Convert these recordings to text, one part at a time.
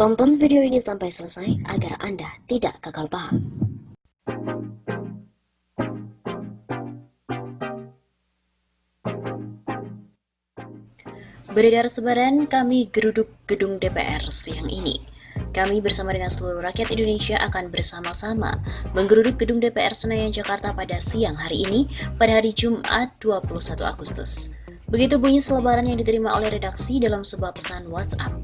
Tonton video ini sampai selesai agar Anda tidak gagal paham. Beredar sebaran kami geruduk gedung DPR siang ini. Kami bersama dengan seluruh rakyat Indonesia akan bersama-sama menggeruduk gedung DPR Senayan Jakarta pada siang hari ini pada hari Jumat 21 Agustus. Begitu bunyi selebaran yang diterima oleh redaksi dalam sebuah pesan WhatsApp.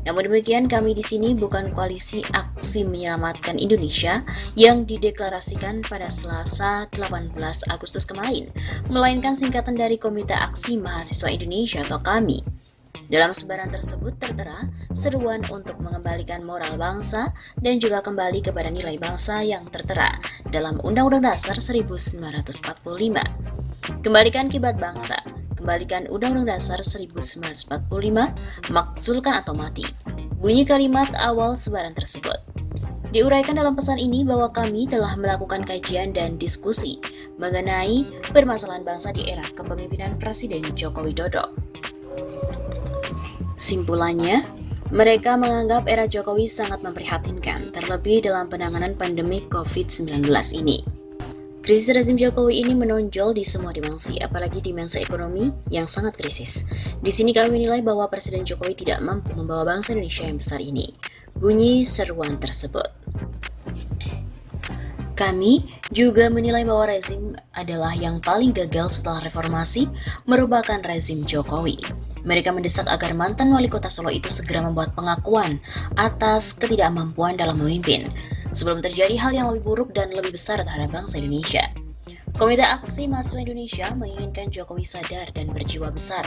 Namun demikian, kami di sini bukan koalisi aksi menyelamatkan Indonesia yang dideklarasikan pada Selasa 18 Agustus kemarin, melainkan singkatan dari Komite Aksi Mahasiswa Indonesia atau KAMI. Dalam sebaran tersebut tertera seruan untuk mengembalikan moral bangsa dan juga kembali kepada nilai bangsa yang tertera dalam Undang-Undang Dasar 1945. Kembalikan kiblat bangsa, kembalikan Undang-Undang Dasar 1945, makzulkan atau mati. Bunyi kalimat awal sebaran tersebut. Diuraikan dalam pesan ini bahwa kami telah melakukan kajian dan diskusi mengenai permasalahan bangsa di era kepemimpinan Presiden Joko Widodo. Simpulannya, mereka menganggap era Jokowi sangat memprihatinkan, terlebih dalam penanganan pandemi COVID-19 ini. Krisis rezim Jokowi ini menonjol di semua dimensi, apalagi dimensi ekonomi yang sangat krisis. Di sini kami menilai bahwa Presiden Jokowi tidak mampu membawa bangsa Indonesia yang besar ini. Bunyi seruan tersebut. Kami juga menilai bahwa rezim adalah yang paling gagal setelah reformasi merupakan rezim Jokowi. Mereka mendesak agar mantan wali kota Solo itu segera membuat pengakuan atas ketidakmampuan dalam memimpin, sebelum terjadi hal yang lebih buruk dan lebih besar terhadap bangsa Indonesia. Komite Aksi Mahasiswa Indonesia menginginkan Jokowi sadar dan berjiwa besar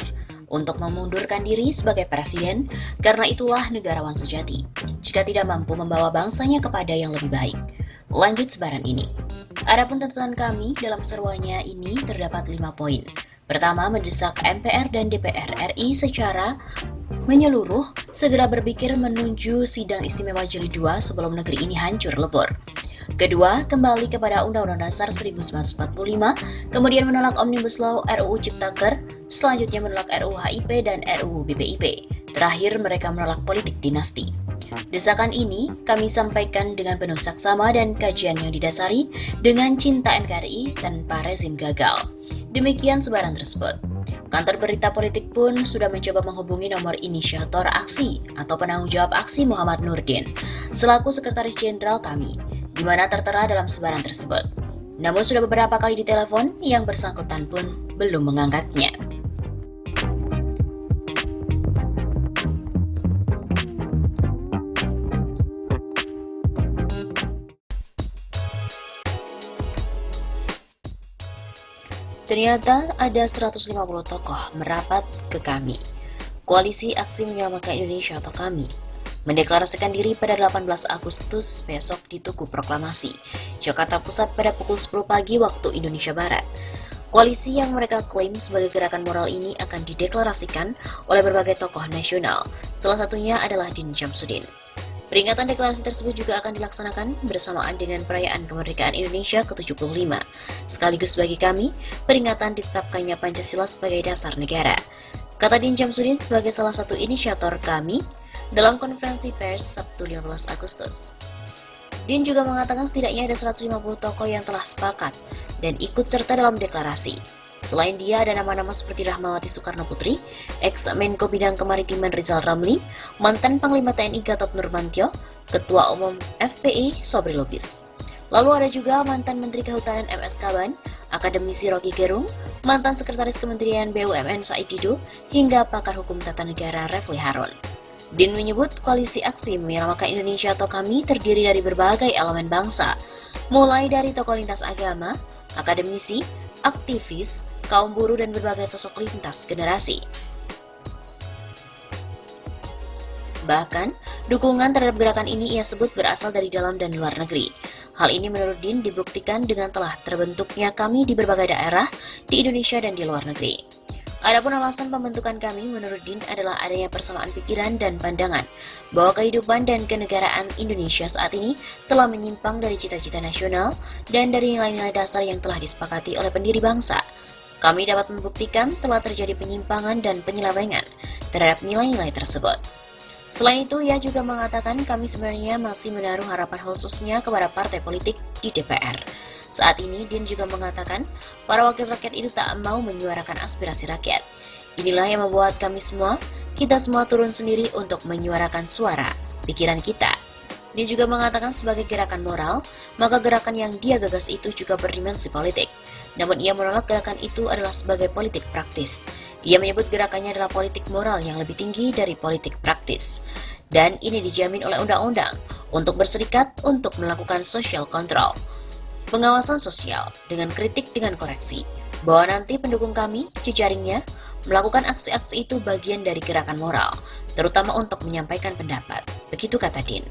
untuk memundurkan diri sebagai presiden, karena itulah negarawan sejati, jika tidak mampu membawa bangsanya kepada yang lebih baik. Lanjut sebaran ini. Adapun tuntutan kami dalam seruannya ini terdapat 5 poin. Pertama, mendesak MPR dan DPR RI secara menyeluruh segera berpikir menuju sidang istimewa Jilid 2 sebelum negeri ini hancur lebur. Kedua, kembali kepada Undang-Undang Dasar 1945, kemudian menolak Omnibus Law RUU Ciptaker, selanjutnya menolak RUU HIP dan RUU BPIP. Terakhir, mereka menolak politik dinasti. Desakan ini kami sampaikan dengan penuh saksama dan kajian yang didasari dengan cinta NKRI tanpa rezim gagal. Demikian sebaran tersebut. Kantor Berita Politik pun sudah mencoba menghubungi nomor inisiator aksi atau penanggung jawab aksi Muhammad Nurdin selaku Sekretaris Jenderal kami, di mana tertera dalam sebaran tersebut. Namun sudah beberapa kali ditelepon, yang bersangkutan pun belum mengangkatnya. Ternyata ada 150 tokoh merapat ke kami. Koalisi Aksi Menyelamatkan Indonesia atau KAMI mendeklarasikan diri pada 18 Agustus besok di Tugu Proklamasi, Jakarta Pusat pada pukul 10 pagi waktu Indonesia Barat. Koalisi yang mereka klaim sebagai gerakan moral ini akan dideklarasikan oleh berbagai tokoh nasional, salah satunya adalah Din Syamsuddin. Peringatan deklarasi tersebut juga akan dilaksanakan bersamaan dengan perayaan kemerdekaan Indonesia ke-75. Sekaligus bagi kami, peringatan ditetapkannya Pancasila sebagai dasar negara. Kata Din Syamsuddin sebagai salah satu inisiator kami dalam konferensi pers Sabtu 15 Agustus. Din juga mengatakan setidaknya ada 150 tokoh yang telah sepakat dan ikut serta dalam deklarasi. Selain dia, ada nama-nama seperti Rahmawati Soekarno Putri, ex-Menko Bidang Kemaritiman Rizal Ramli, mantan Panglima TNI Gatot Nurmantio, Ketua Umum FPI Sobri Lubis. Lalu ada juga mantan Menteri Kehutanan MS Kaban, akademisi Rocky Gerung, mantan Sekretaris Kementerian BUMN Said Didu, hingga pakar hukum tata negara Refli Harun. Din menyebut koalisi aksi menyelamatkan Indonesia atau KAMI terdiri dari berbagai elemen bangsa, mulai dari tokoh lintas agama, akademisi, aktivis, kaum buruh, dan berbagai sosok lintas generasi. Bahkan, dukungan terhadap gerakan ini ia sebut berasal dari dalam dan luar negeri. Hal ini menurut Din dibuktikan dengan telah terbentuknya KAMI di berbagai daerah di Indonesia dan di luar negeri. Adapun alasan pembentukan kami menurut Din adalah adanya persamaan pikiran dan pandangan bahwa kehidupan dan kenegaraan Indonesia saat ini telah menyimpang dari cita-cita nasional dan dari nilai-nilai dasar yang telah disepakati oleh pendiri bangsa. Kami dapat membuktikan telah terjadi penyimpangan dan penyelewengan terhadap nilai-nilai tersebut. Selain itu, ia juga mengatakan kami sebenarnya masih menaruh harapan khususnya kepada partai politik di DPR. Saat ini, Din juga mengatakan para wakil rakyat itu tak mau menyuarakan aspirasi rakyat. Inilah yang membuat kita semua turun sendiri untuk menyuarakan suara, pikiran kita. Dia juga mengatakan sebagai gerakan moral, maka gerakan yang dia gagas itu juga berdimensi politik. Namun ia menolak gerakan itu adalah sebagai politik praktis. Ia menyebut gerakannya adalah politik moral yang lebih tinggi dari politik praktis. Dan ini dijamin oleh undang-undang untuk berserikat untuk melakukan social control. Pengawasan sosial dengan kritik dengan koreksi. Bahwa nanti pendukung kami, jejaringnya, melakukan aksi-aksi itu bagian dari gerakan moral, terutama untuk menyampaikan pendapat. Begitu kata Din.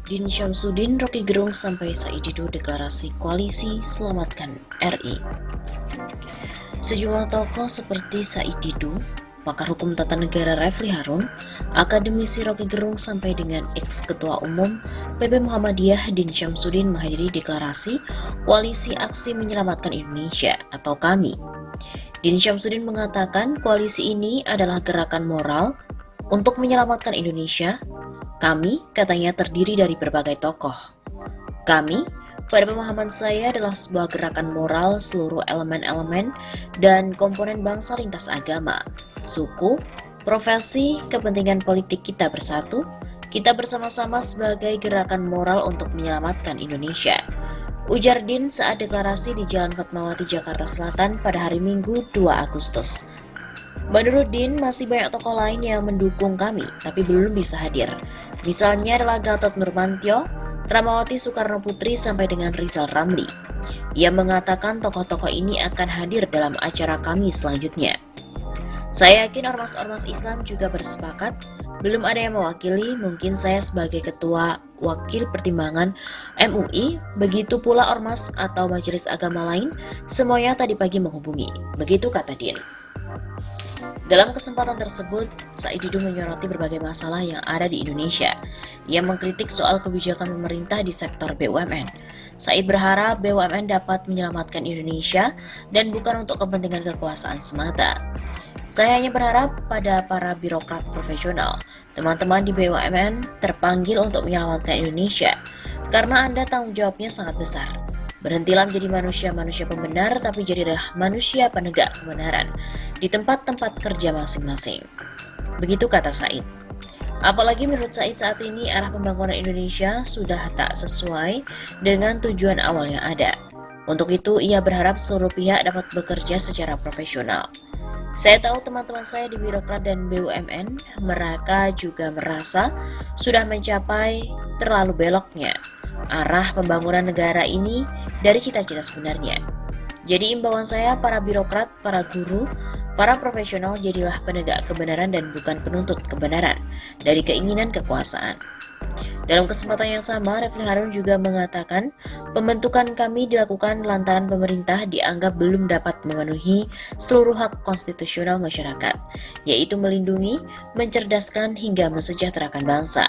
Din Syamsuddin, Rocky Gerung sampai Said Didu deklarasi koalisi selamatkan RI. Sejumlah tokoh seperti Said Didu, pakar hukum tata negara Refli Harun, akademisi Rocky Gerung sampai dengan ex-ketua umum PP Muhammadiyah Din Syamsuddin menghadiri deklarasi koalisi aksi menyelamatkan Indonesia atau KAMI. Din Syamsuddin mengatakan koalisi ini adalah gerakan moral untuk menyelamatkan Indonesia. Kami, katanya, terdiri dari berbagai tokoh. Kami, pada pemahaman saya, adalah sebuah gerakan moral seluruh elemen-elemen dan komponen bangsa lintas agama, suku, profesi, kepentingan politik kita bersatu, kita bersama-sama sebagai gerakan moral untuk menyelamatkan Indonesia. Ujar Din saat deklarasi di Jalan Fatmawati, Jakarta Selatan pada hari Minggu 2 Agustus. Menurut Din, masih banyak tokoh lain yang mendukung kami, tapi belum bisa hadir. Misalnya adalah Gatot Nurmantio, Rahmawati Soekarno Putri sampai dengan Rizal Ramli. Ia mengatakan tokoh-tokoh ini akan hadir dalam acara kami selanjutnya. Saya yakin ormas-ormas Islam juga bersepakat, belum ada yang mewakili, mungkin saya sebagai ketua wakil pertimbangan MUI, begitu pula ormas atau majelis agama lain, semuanya tadi pagi menghubungi. Begitu kata Din. Dalam kesempatan tersebut, Said Didu menyoroti berbagai masalah yang ada di Indonesia. Ia mengkritik soal kebijakan pemerintah di sektor BUMN. Said berharap BUMN dapat menyelamatkan Indonesia dan bukan untuk kepentingan kekuasaan semata. Saya hanya berharap pada para birokrat profesional, teman-teman di BUMN terpanggil untuk menyelamatkan Indonesia, karena Anda tanggung jawabnya sangat besar. Berhentilah menjadi manusia-manusia pembenar, tapi jadilah manusia penegak kebenaran di tempat-tempat kerja masing-masing. Begitu kata Said. Apalagi menurut Said saat ini arah pembangunan Indonesia sudah tak sesuai dengan tujuan awal yang ada. Untuk itu ia berharap seluruh pihak dapat bekerja secara profesional. Saya tahu teman-teman saya di birokrat dan BUMN, mereka juga merasa sudah mencapai terlalu beloknya arah pembangunan negara ini dari cita-cita sebenarnya. Jadi imbauan saya, para birokrat, para guru, para profesional, jadilah penegak kebenaran dan bukan penuntut kebenaran dari keinginan kekuasaan. Dalam kesempatan yang sama, Refli Harun juga mengatakan pembentukan kami dilakukan lantaran pemerintah dianggap belum dapat memenuhi seluruh hak konstitusional masyarakat, yaitu melindungi, mencerdaskan hingga mensejahterakan bangsa.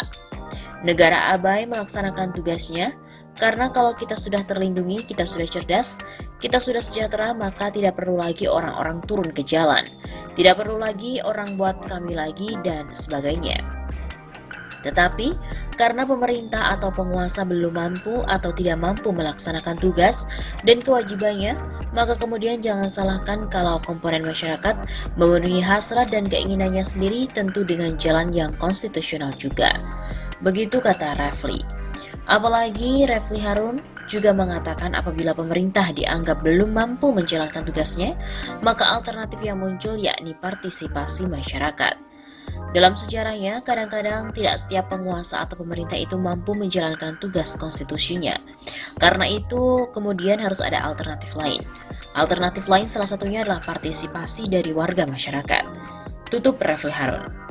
Negara abai melaksanakan tugasnya, karena kalau kita sudah terlindungi, kita sudah cerdas, kita sudah sejahtera, maka tidak perlu lagi orang-orang turun ke jalan. Tidak perlu lagi orang buat kami lagi, dan sebagainya. Tetapi, karena pemerintah atau penguasa belum mampu atau tidak mampu melaksanakan tugas dan kewajibannya, maka kemudian jangan salahkan kalau komponen masyarakat memenuhi hasrat dan keinginannya sendiri, tentu dengan jalan yang konstitusional juga. Begitu kata Refli. Apalagi Refli Harun juga mengatakan apabila pemerintah dianggap belum mampu menjalankan tugasnya, maka alternatif yang muncul yakni partisipasi masyarakat. Dalam sejarahnya, kadang-kadang tidak setiap penguasa atau pemerintah itu mampu menjalankan tugas konstitusinya. Karena itu, kemudian harus ada alternatif lain. Alternatif lain salah satunya adalah partisipasi dari warga masyarakat. Tutup Refli Harun.